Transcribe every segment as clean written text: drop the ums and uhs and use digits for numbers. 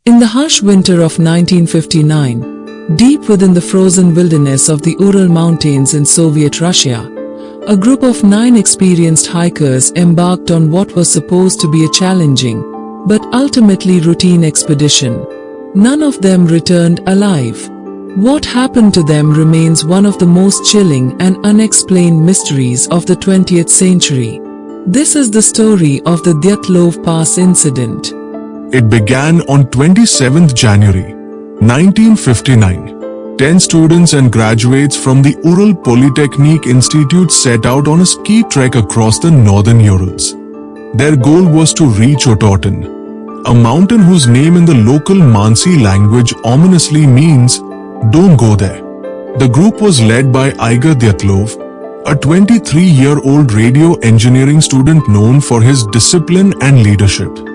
In the harsh winter of 1959, deep within the frozen wilderness of the Ural Mountains in Soviet Russia, a group of 9 experienced hikers embarked on what was supposed to be a challenging, but ultimately routine expedition. None of them returned alive. What happened to them remains one of the most chilling and unexplained mysteries of the 20th century. This is the story of the Dyatlov Pass Incident. It began on 27th January, 1959. 10 students and graduates from the Ural Polytechnic Institute set out on a ski trek across the northern Urals. Their goal was to reach Ototin, a mountain whose name in the local Mansi language ominously means, "Don't go there." The group was led by Igor Dyatlov, a 23-year-old radio engineering student known for his discipline and leadership.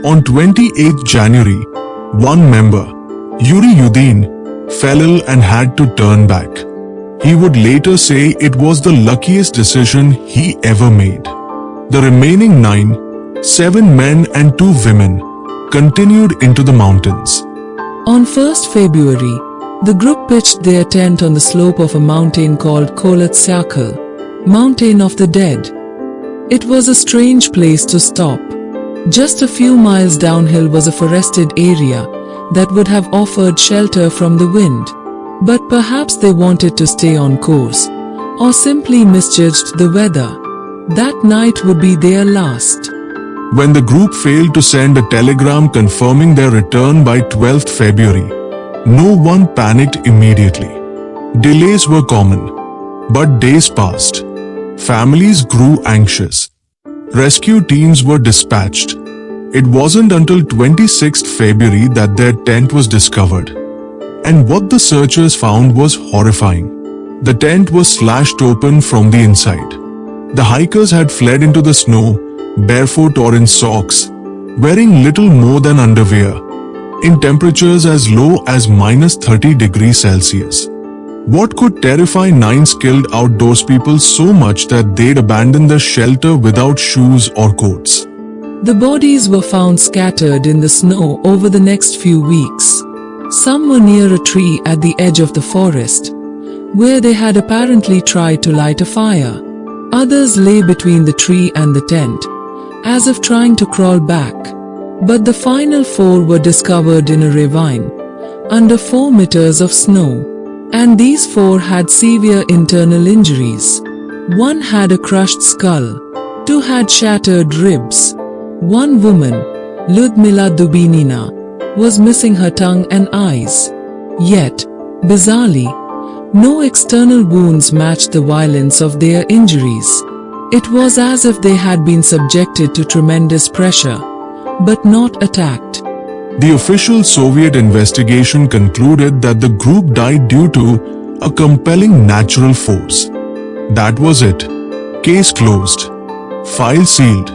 On 28th January, one member, Yuri Yudin, fell ill and had to turn back. He would later say it was the luckiest decision he ever made. The remaining 9, 7 men and 2 women, continued into the mountains. On 1st February, the group pitched their tent on the slope of a mountain called Kolatsyakal, Mountain of the Dead. It was a strange place to stop. Just a few miles downhill was a forested area that would have offered shelter from the wind. But perhaps they wanted to stay on course, or simply misjudged the weather. That night would be their last. When the group failed to send a telegram confirming their return by 12th February, no one panicked immediately. Delays were common, but days passed. Families grew anxious. Rescue teams were dispatched. It wasn't until 26th February that their tent was discovered. And what the searchers found was horrifying. The tent was slashed open from the inside. The hikers had fled into the snow, barefoot or in socks, wearing little more than underwear, in temperatures as low as -30 degrees Celsius. What could terrify 9 skilled outdoors people so much that they'd abandon their shelter without shoes or coats? The bodies were found scattered in the snow over the next few weeks. Some were near a tree at the edge of the forest, where they had apparently tried to light a fire. Others lay between the tree and the tent, as if trying to crawl back. But the final 4 were discovered in a ravine, under 4 meters of snow. And these 4 had severe internal injuries. 1 had a crushed skull. 2 had shattered ribs. 1 woman, Lyudmila Dubinina, was missing her tongue and eyes. Yet, bizarrely, no external wounds matched the violence of their injuries. It was as if they had been subjected to tremendous pressure, but not attacked. The official Soviet investigation concluded that the group died due to a compelling natural force. That was it. Case closed. File sealed.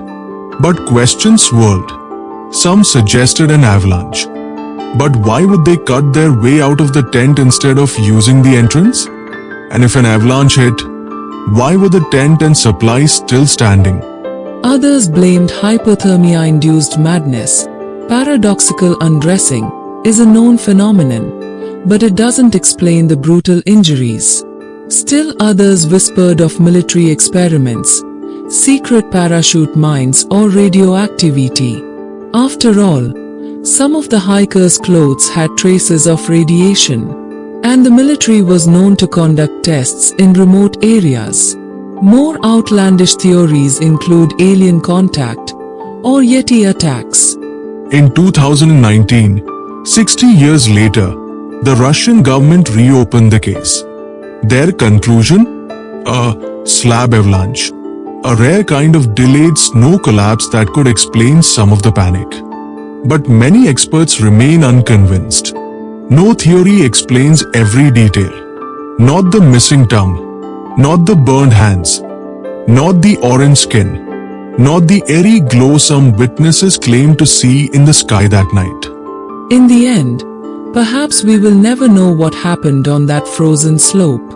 But questions swirled. Some suggested an avalanche. But why would they cut their way out of the tent instead of using the entrance? And if an avalanche hit, why were the tent and supplies still standing? Others blamed hypothermia-induced madness. Paradoxical undressing is a known phenomenon, but it doesn't explain the brutal injuries. Still others whispered of military experiments, secret parachute mines or radioactivity. After all, some of the hikers' clothes had traces of radiation, and the military was known to conduct tests in remote areas. More outlandish theories include alien contact or Yeti attacks. In 2019, 60 years later, the Russian government reopened the case. Their conclusion? A slab avalanche, a rare kind of delayed snow collapse that could explain some of the panic. But many experts remain unconvinced. No theory explains every detail. Not the missing tongue, not the burned hands, not the orange skin, not the eerie glow some witnesses claimed to see in the sky that night. In the end, perhaps we will never know what happened on that frozen slope.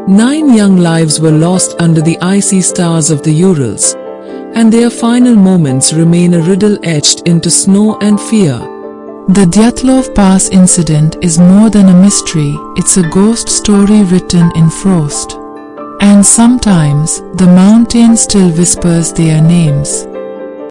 9 young lives were lost under the icy stars of the Urals, and their final moments remain a riddle etched into snow and fear. The Dyatlov Pass Incident is more than a mystery, it's a ghost story written in frost. And sometimes, the mountain still whispers their names.